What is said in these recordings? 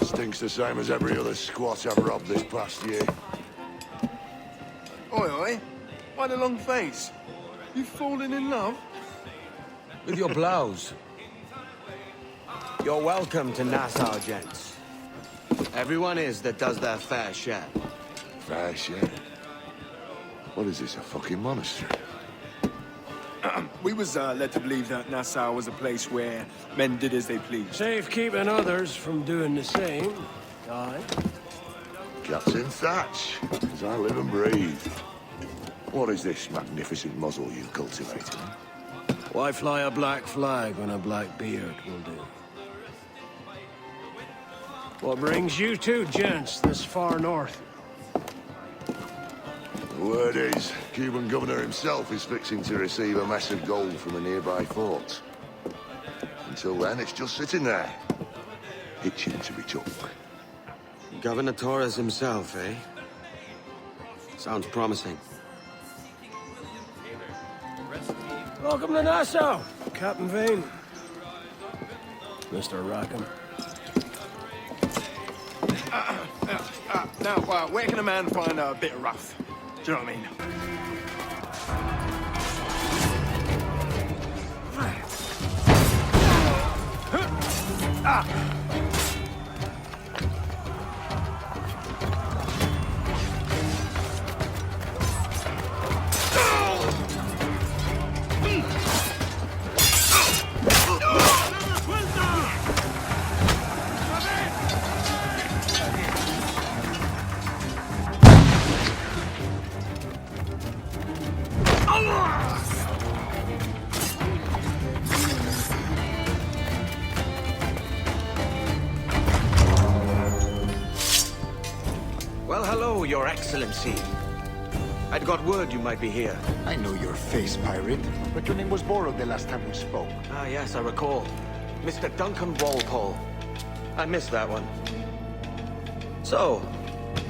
Stinks the same as every other squat I've robbed this past year. Oi, oi. Why the long face? You fallen in love? With your blouse. You're welcome to Nassau, gents. Everyone is that does their fair share. Fair share. What is this, a fucking monastery? We was led to believe that Nassau was a place where men did as they pleased. Safe keeping others from doing the same. Aye. Captain Thatch, as I live and breathe. What is this magnificent muzzle you've cultivated? Why fly a black flag when a black beard will do? What brings you two gents this far north? The word is, Cuban governor himself is fixing to receive a mess of gold from a nearby fort. Until then, it's just sitting there, itching to be took. Governor Torres himself, eh? Sounds promising. Welcome to Nassau, Captain Vane. Mr. Rackham. Now, where can a man find a bit of rough? Do you know what I mean? Well, hello, Your Excellency. I'd got word you might be here. I know your face, pirate, but your name was borrowed the last time we spoke. Ah, yes, I recall. Mr. Duncan Walpole. I missed that one. So,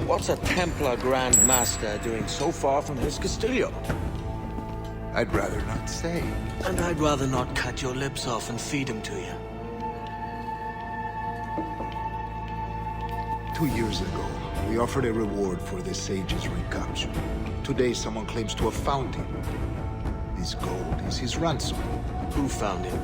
what's a Templar Grand Master doing so far from his Castillo? I'd rather not say. And I'd rather not cut your lips off and feed him to you. 2 years ago, we offered a reward for the sage's recapture. Today, someone claims to have found him. This gold is his ransom. Who found him?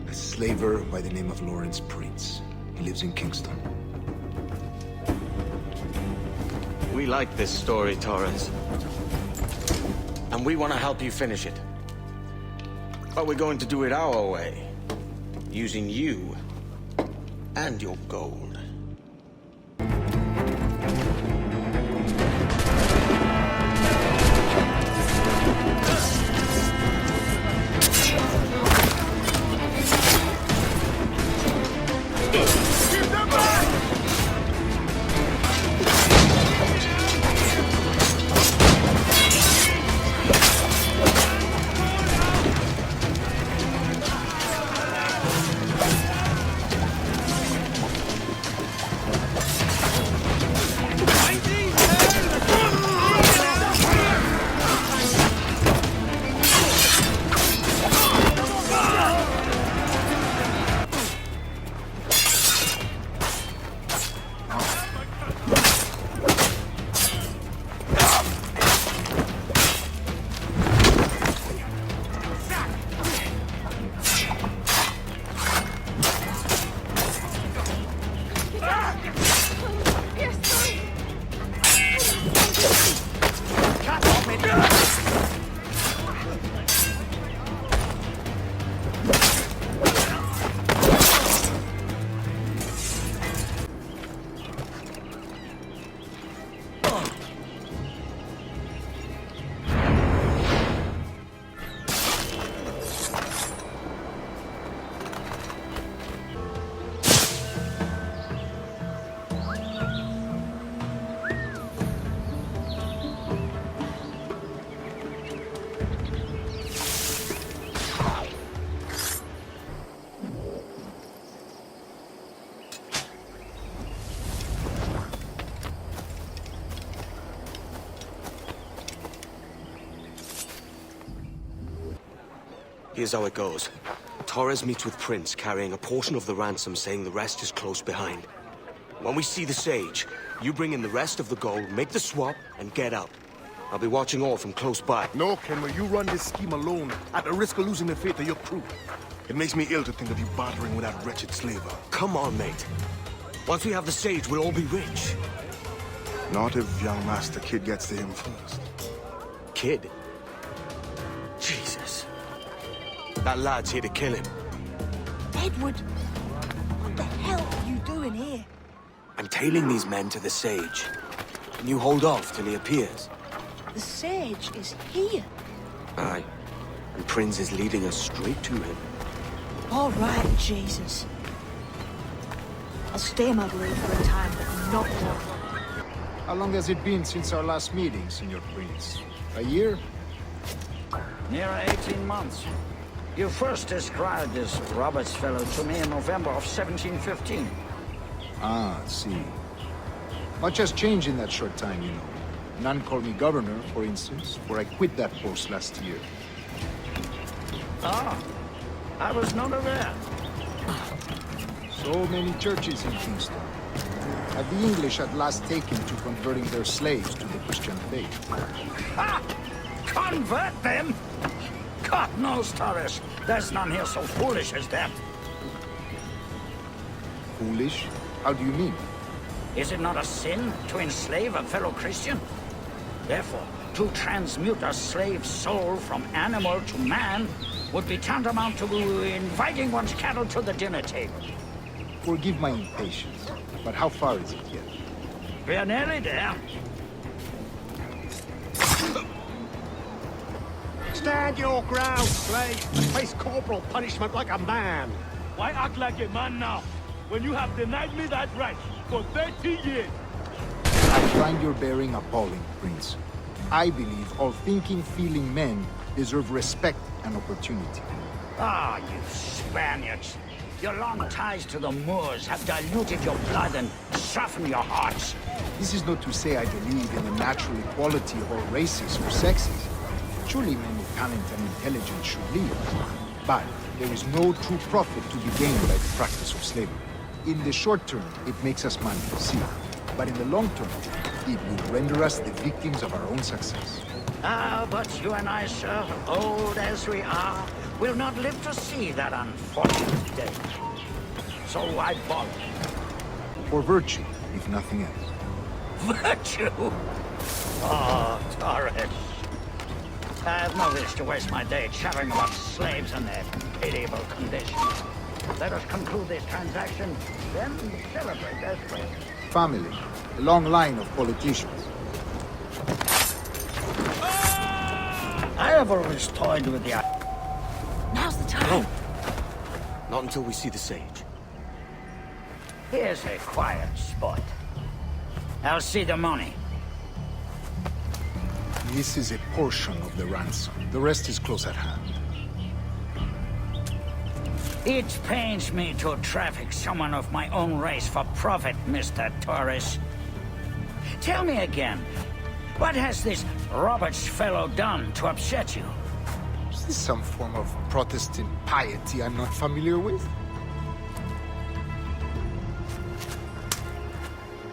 A slaver by the name of Lawrence Prince. He lives in Kingston. We like this story, Torres. And we want to help you finish it. But we're going to do it our way. Using you and your gold. Here's how it goes. Torres meets with Prince, carrying a portion of the ransom, saying the rest is close behind. When we see the Sage, you bring in the rest of the gold, make the swap, and get out. I'll be watching all from close by. No, Kenway, you run this scheme alone, at the risk of losing the faith of your crew. It makes me ill to think of you bartering with that wretched slaver. Come on, mate. Once we have the Sage, we'll all be rich. Not if young Master Kid gets to him first. Kid? Jesus. That lad's here to kill him. Edward, what the hell are you doing here? I'm tailing these men to the Sage. Can you hold off till he appears? The Sage is here. Aye. And Prince is leading us straight to him. All right, Jesus. I'll stay my blade for a time, but not long. How long has it been since our last meeting, Senor Prince? A year? Near 18 months. You first described this Roberts fellow to me in November of 1715. Ah, I see. Much has changed in that short time, you know. None called me governor, for instance, for I quit that post last year. Ah, I was not aware. So many churches in Kingston. Have the English at last taken to converting their slaves to the Christian faith? Ha! Convert them? God knows, Torres. There's none here so foolish as that. Foolish? How do you mean? Is it not a sin to enslave a fellow Christian? Therefore, to transmute a slave's soul from animal to man would be tantamount to inviting one's cattle to the dinner table. Forgive my impatience, but how far is it yet? We're nearly there. Stand your ground, slave, and face corporal punishment like a man. Why act like a man now, when you have denied me that right for 30 years? I find your bearing appalling, Prince. I believe all thinking, feeling men deserve respect and opportunity. Ah, you Spaniards. Your long ties to the Moors have diluted your blood and softened your hearts. This is not to say I believe in the natural equality of all races or sexes. Surely men with talent and intelligence should lead. But there is no true profit to be gained by the practice of slavery. In the short term, it makes us money, see. But in the long term, it will render us the victims of our own success. Ah, but you and I, sir, old as we are, will not live to see that unfortunate day. So I borrow. For virtue, if nothing else. Virtue? Oh, Torres. I have no wish to waste my day chattering about slaves and their pitiable condition. Let us conclude this transaction, then celebrate as friends. Family, a long line of politicians. I have always toyed with the... Now's the time. Not until we see the Sage. Here's a quiet spot. I'll see the money. This is a portion of the ransom. The rest is close at hand. It pains me to traffic someone of my own race for profit, Mr. Torres. Tell me again, what has this Roberts fellow done to upset you? Is this some form of Protestant piety I'm not familiar with?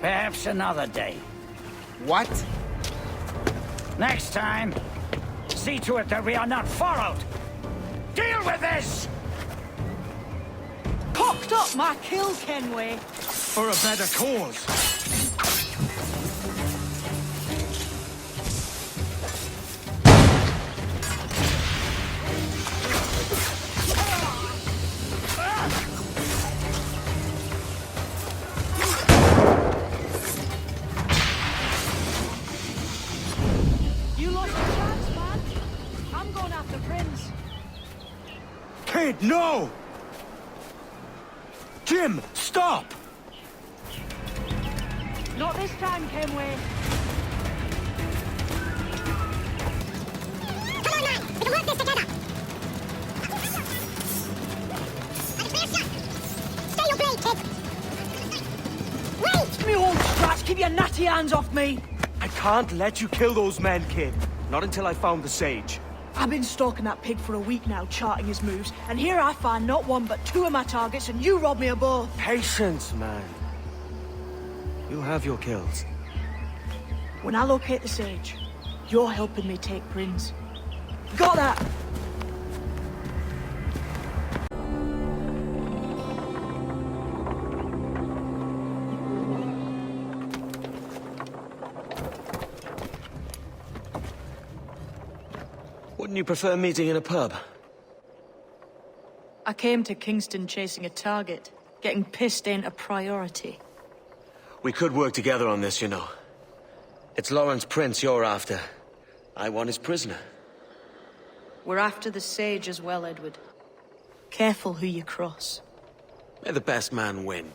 Perhaps another day. What? Next time, see to it that we are not followed. Deal with this! Cocked up my kill, Kenway. For a better cause. You lost your chance, man. I'm going after Prince. Kid, no! Jim, stop! Not this time, Kenway. Come on, man! We can work this together! Stay your blade, kid! Wait! Me old strats, keep your natty hands off me. I can't let you kill those men, kid. Not until I found the Sage. I've been stalking that pig for a week now, charting his moves, and here I find not one but two of my targets, and you rob me of both. Patience, man. You'll have your kills. When I locate the sage, you're helping me take Prince. Got that? Wouldn't you prefer meeting in a pub? I came to Kingston chasing a target. Getting pissed ain't a priority. We could work together on this, you know. It's Lawrence Prince you're after. I want his prisoner. We're after the sage as well, Edward. Careful who you cross. May the best man win.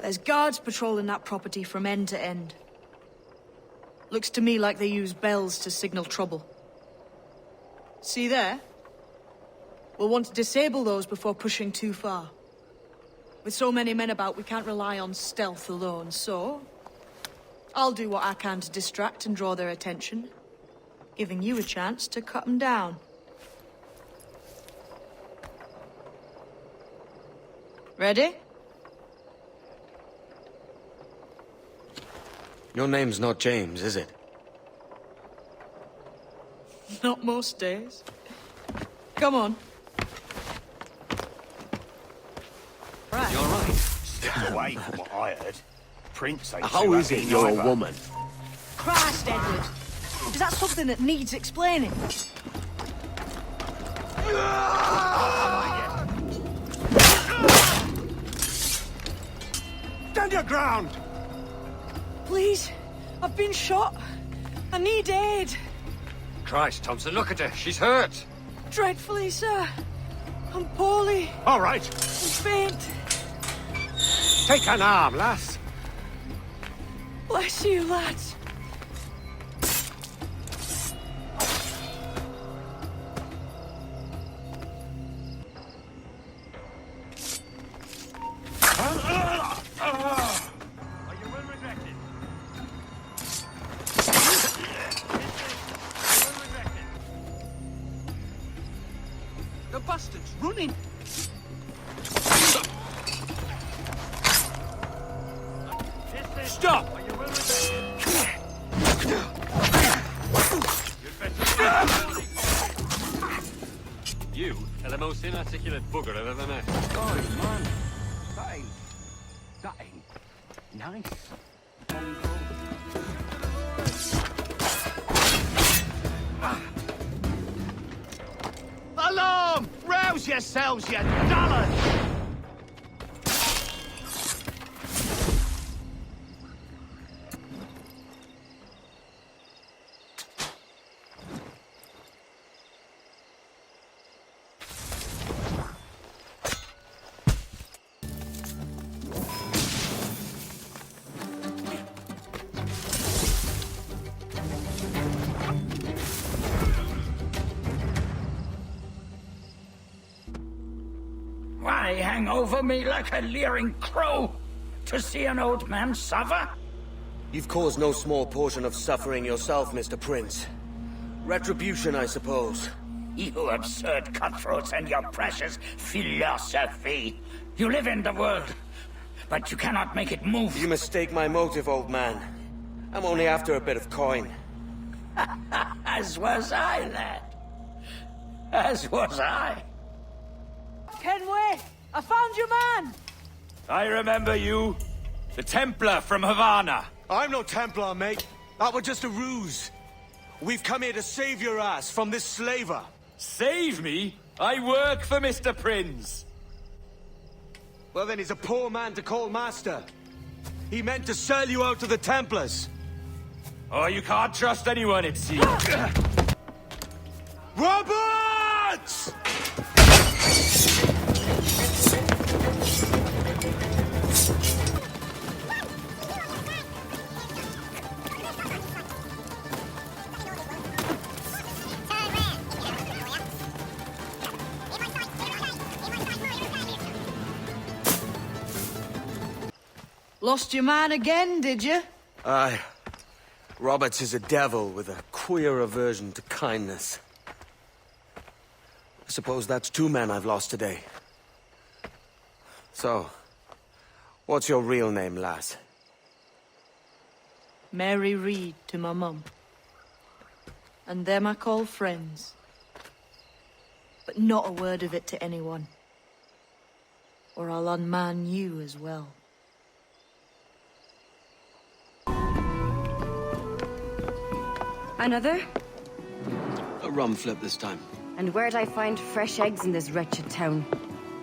There's guards patrolling that property from end to end. Looks to me like they use bells to signal trouble. See there? We'll want to disable those before pushing too far. With so many men about, we can't rely on stealth alone, so... I'll do what I can to distract and draw their attention, giving you a chance to cut them down. Ready? Your name's not James, is it? Not most days. Come on. Right. You're right. Stay away from what I heard. Prince ain't How too is it happy you're neither. a woman? Christ, Edward! Is that something that needs explaining? Stand your ground! Please, I've been shot. I need aid. Christ, Thompson, look at her. She's hurt. Dreadfully, sir. I'm poorly. All right. I'm faint. Take an arm, lass. Bless you, lads. The bastard's running! Stop! You are the most inarticulate bugger I've ever met. Oh, man. That ain't nice. Alarm! Rouse yourselves, you dullards! Why hang over me like a leering crow? To see an old man suffer? You've caused no small portion of suffering yourself, Mr. Prince. Retribution, I suppose. You absurd cutthroats and your precious philosophy. You live in the world, but you cannot make it move. You mistake my motive, old man. I'm only after a bit of coin. As was I, lad. As was I. Kenway, I found your man! I remember you. The Templar from Havana. I'm no Templar, mate. That was just a ruse. We've come here to save your ass from this slaver. Save me? I work for Mr. Prince. Well, then he's a poor man to call master. He meant to sell you out to the Templars. Oh, you can't trust anyone, it seems. Roberts! Lost your man again, did you? Aye. Roberts is a devil with a queer aversion to kindness. I suppose that's 2 men I've lost today. So, what's your real name, lass? Mary Reed to my mum. And them I call friends. But not a word of it to anyone. Or I'll unman you as well. Another? A rum flip this time. And where'd I find fresh eggs in this wretched town?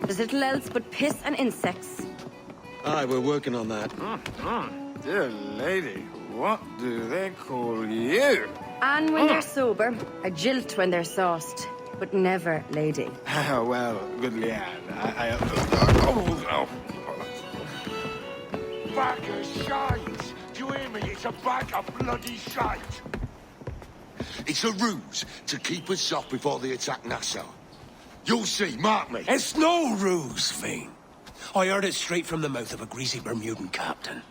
There's little else but piss and insects. Aye, we're working on that. Dear lady, what do they call you? And when they're sober, a jilt when they're sauced. But never lady. Well, good lad. Bag of shite! Do you hear me? It's a bag of bloody shite! It's a ruse to keep us soft before they attack Nassau. You'll see, mark me. It's no ruse, Fiend. I heard it straight from the mouth of a greasy Bermudan captain.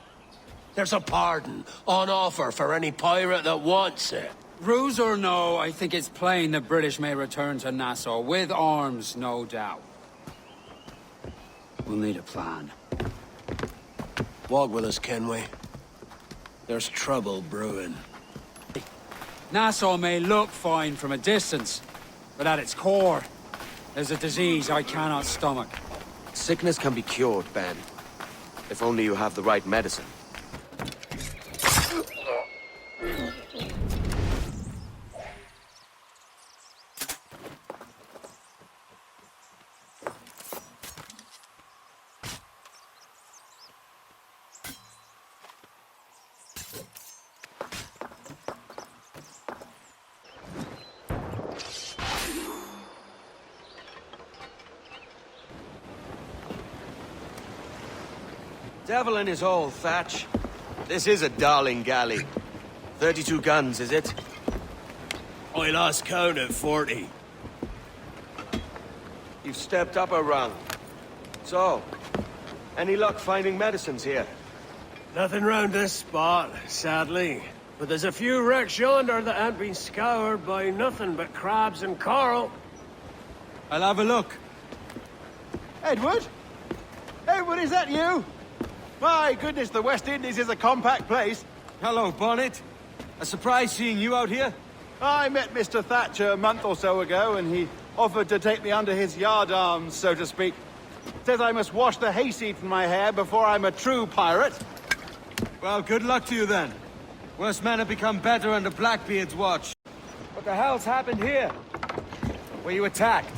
There's a pardon on offer for any pirate that wants it. Ruse or no, I think it's plain the British may return to Nassau, with arms, no doubt. We'll need a plan. Walk with us, can we? There's trouble brewing. Nassau may look fine from a distance, but at its core, there's a disease I cannot stomach. Sickness can be cured, Ben. If only you have the right medicine. Devil in his hole, Thatch. This is a darling galley. 32 guns, is it? I lost count at 40. You've stepped up a rung. So, any luck finding medicines here? Nothing round this spot, sadly. But there's a few wrecks yonder that ain't been scoured by nothing but crabs and coral. I'll have a look. Edward? Edward, is that you? My goodness, the West Indies is a compact place. Hello, Bonnet. A surprise seeing you out here? I met Mr. Thatcher a month or so ago, and he offered to take me under his yardarms, so to speak. Says I must wash the hayseed from my hair before I'm a true pirate. Well, good luck to you then. Worst men have become better under Blackbeard's watch. What the hell's happened here? Were you attacked?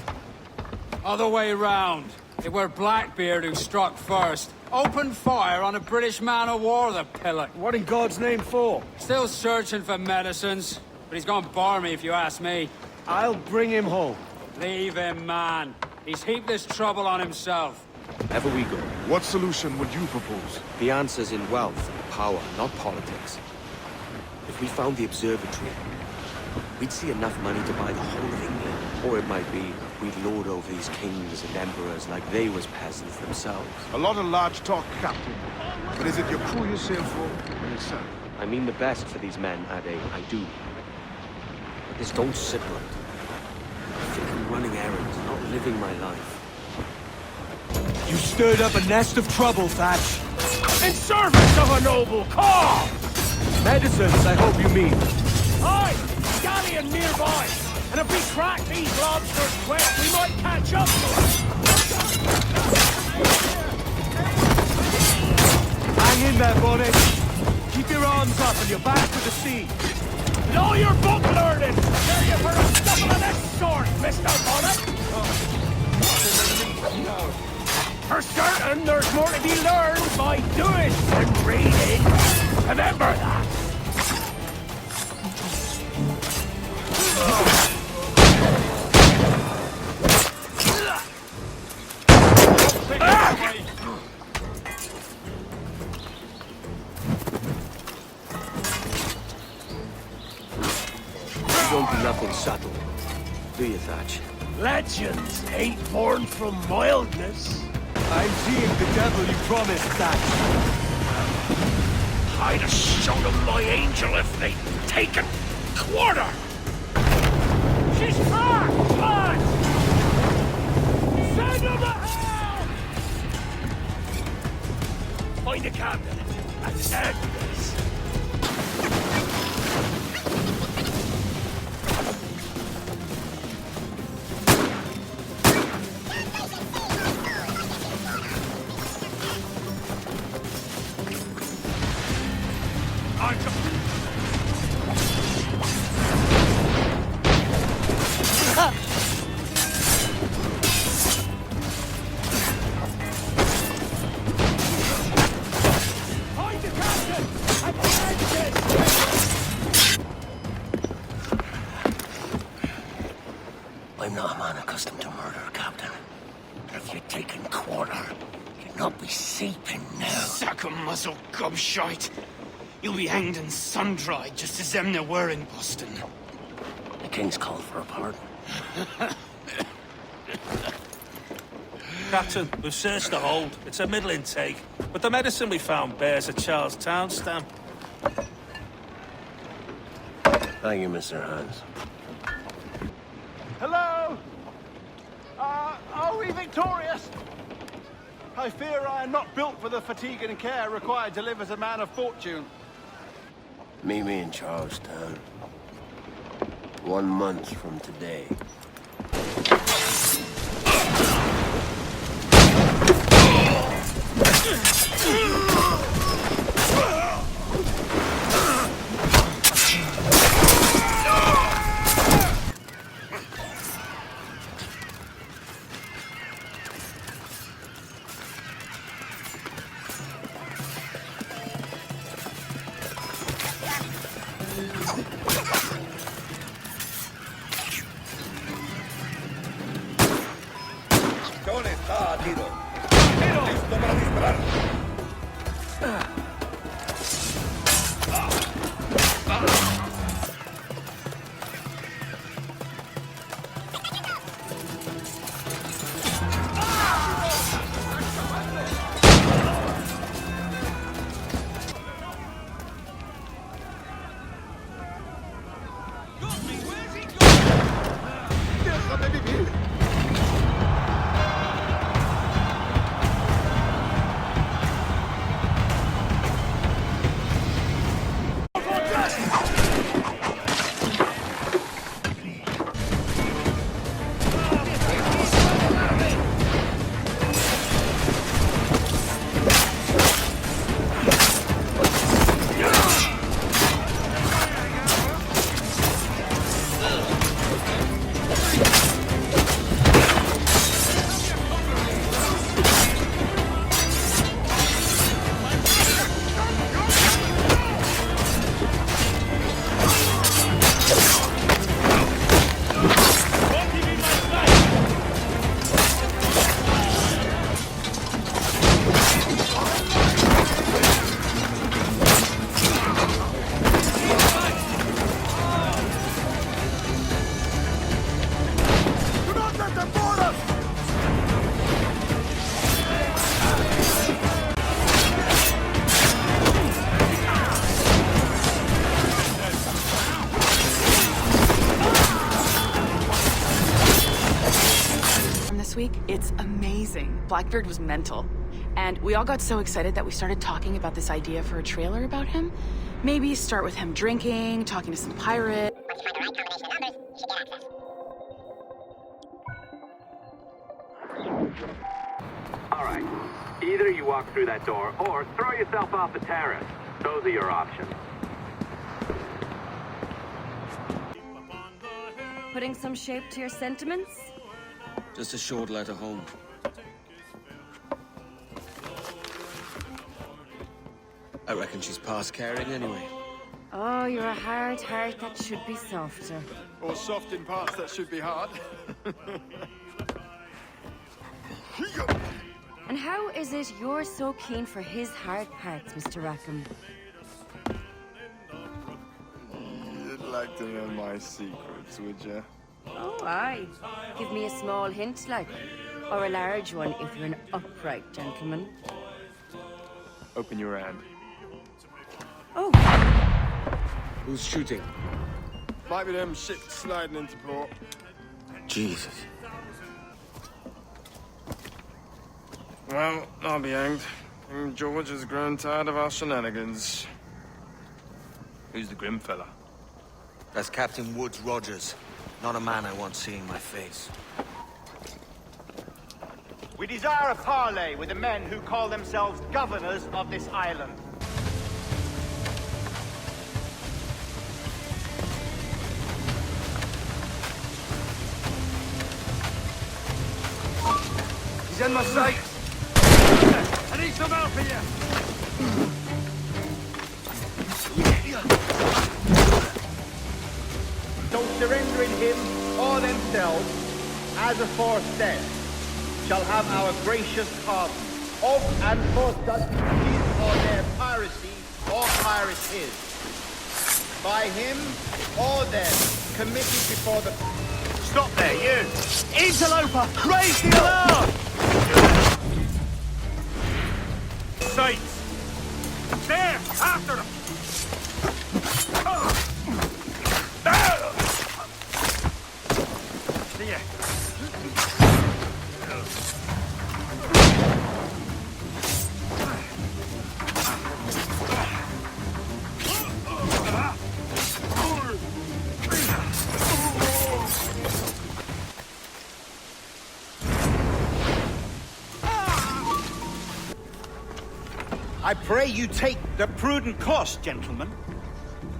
Other way round. It were Blackbeard who struck first. Opened fire on a British man-o'-war, the pillock. What in God's name for? Still searching for medicines, but he's gone barmy if you ask me. I'll bring him home. Leave him, man. He's heaped this trouble on himself. Ever we go. What solution would you propose? The answer's in wealth and power, not politics. If we found the observatory, we'd see enough money to buy the whole of England. Or it might be we'd lord over these kings and emperors like they was peasants themselves. A lot of large talk, Captain. But is it your crew you sail for, or yourself? I mean the best for these men, Ade, I do. But this don't sit right. I think I'm running errands, not living my life. You stirred up a nest of trouble, Thatch. In service of a noble cause! Medicines, I hope you mean. Aye, galleon nearby. And if we crack these lobsters quick, we might catch up to them. Hang in there, Bonnet. Keep your arms up and your back to the sea. And all your book learning, dare you for a scuffle of this sort, Mr. Bonnet? For certain, there's more to be learned by doing than reading. Remember that. You don't do nothing subtle, do you, Thatch? Legends ain't born from mildness. I'm seeing the devil you promised, Thatch. I'd have shown them my angel if they'd taken quarter! She's trapped! Lads! Send her to hell! Find the captain and end this. I'm not a man accustomed to murder, Captain. But if you're taking quarter, you'll not be sleeping now. Sack a muzzle, gobshite. You'll be hanged and sun-dried, just as them there were in Boston. The King's called for a pardon. Captain, we've searched the hold. It's a middling take, but the medicine we found bears a Charlestown stamp. Thank you, Mr. Hans. Hello? Are we victorious? I fear I am not built for the fatigue and care required to live as a man of fortune. Meet me in Charlestown. 1 month from today. ¿Dónde está, tiro? ¡Listo para disparar! ¡Déjame vivir! Week, it's amazing. Blackbeard was mental. And we all got so excited that we started talking about this idea for a trailer about him. Maybe start with him drinking, talking to some pirate. Alright. Either you walk through that door, or throw yourself off the terrace. Those are your options. Putting some shape to your sentiments? Just a short letter home. I reckon she's past caring anyway. Oh, you're a hard heart that should be softer. Or soft in parts that should be hard. And how is it you're so keen for his hard parts, Mr. Rackham? You'd like to know my secrets, would you? Oh, aye. Give me a small hint, like. Or a large one if you're an upright gentleman. Open your hand. Oh. Who's shooting? Might be them ships sliding into port. Jesus. Well, I'll be hanged. King George has grown tired of our shenanigans. Who's the grim fella? That's Captain Woods Rogers. Not a man I want seeing my face. We desire a parley with the men who call themselves governors of this island. He's in my sight. I need some help here. So surrendering him or themselves as aforesaid shall have our gracious pardon of and for such his or their piracy or piracies by him or them committed before the... Stop there, you! Interloper! Raise the alarm! Sights! There! After them! See ya. I pray you take the prudent course, gentlemen,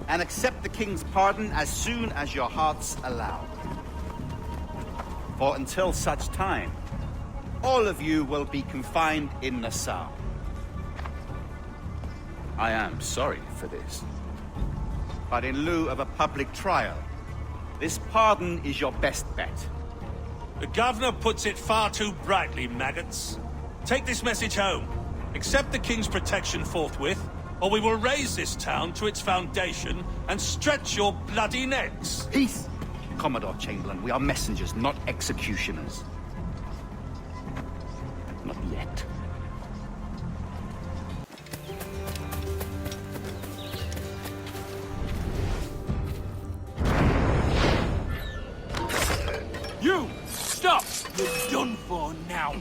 and accept the king's pardon as soon as your hearts allow. For until such time, all of you will be confined in Nassau. I am sorry for this, but in lieu of a public trial, this pardon is your best bet. The governor puts it far too brightly, maggots. Take this message home. Accept the king's protection forthwith, or we will raise this town to its foundation and stretch your bloody necks. Peace! Commodore Chamberlain, we are messengers, not executioners. Not yet. You! Stop! You're done for now.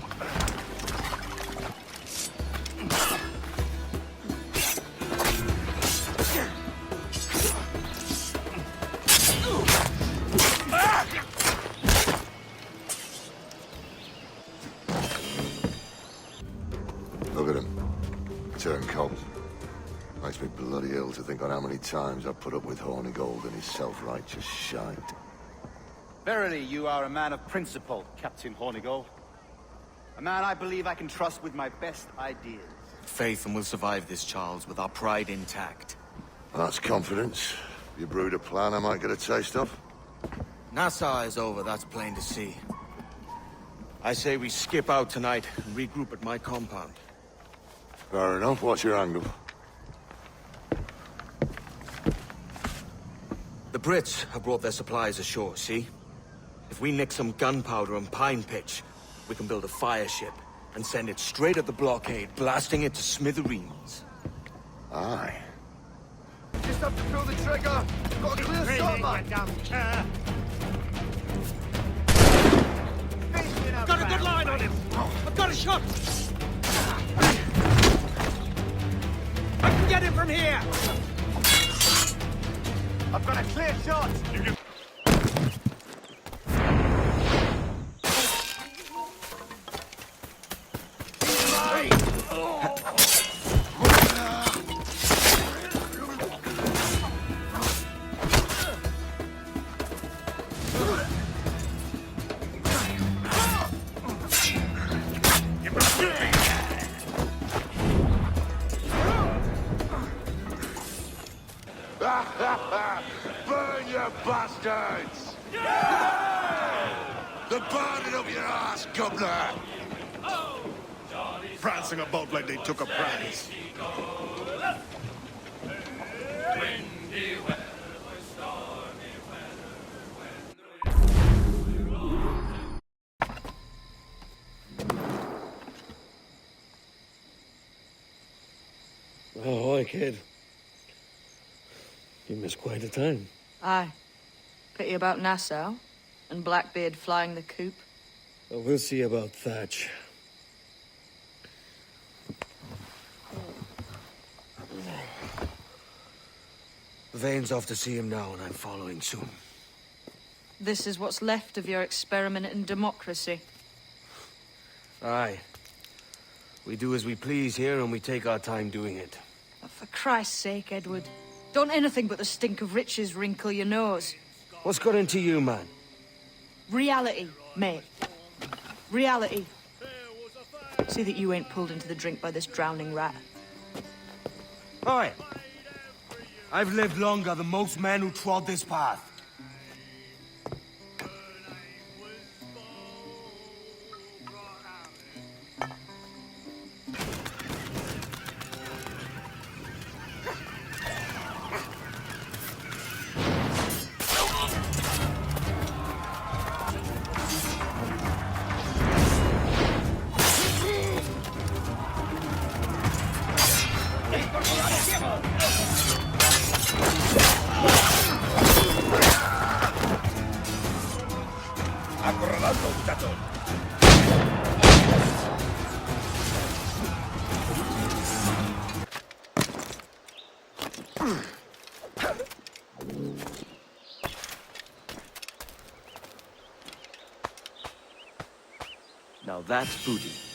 Look at him. Turncoat. Makes me bloody ill to think on how many times I've put up with Hornigold and his self-righteous shite. Verily, you are a man of principle, Captain Hornigold. A man I believe I can trust with my best ideas. Faith, and we'll survive this, Charles, with our pride intact. That's confidence. You brewed a plan I might get a taste of? Nassau is over, that's plain to see. I say we skip out tonight and regroup at my compound. Fair enough. What's your angle? The Brits have brought their supplies ashore, see? If we nick some gunpowder and pine pitch, we can build a fire ship and send it straight at the blockade, blasting it to smithereens. Aye. Just have to pull the trigger. Got a clear shot, man. Got a good line on him. I've got a shot. I can get him from here. I've got a clear shot. Burn, you bastards! They're burning up your ass, governor! Prancing about like they took a prize. Oh, hi, kid. You missed quite a time. Aye. Pity about Nassau, and Blackbeard flying the coop. Well, we'll see about Thatch. Vane's off to see him now, and I'm following soon. This is what's left of your experiment in democracy. Aye. We do as we please here, and we take our time doing it. For Christ's sake, Edward. Don't anything but the stink of riches wrinkle your nose. What's got into you, man? Reality, mate. Reality. See that you ain't pulled into the drink by this drowning rat. Oi! I've lived longer than most men who trod this path. Now that's booty.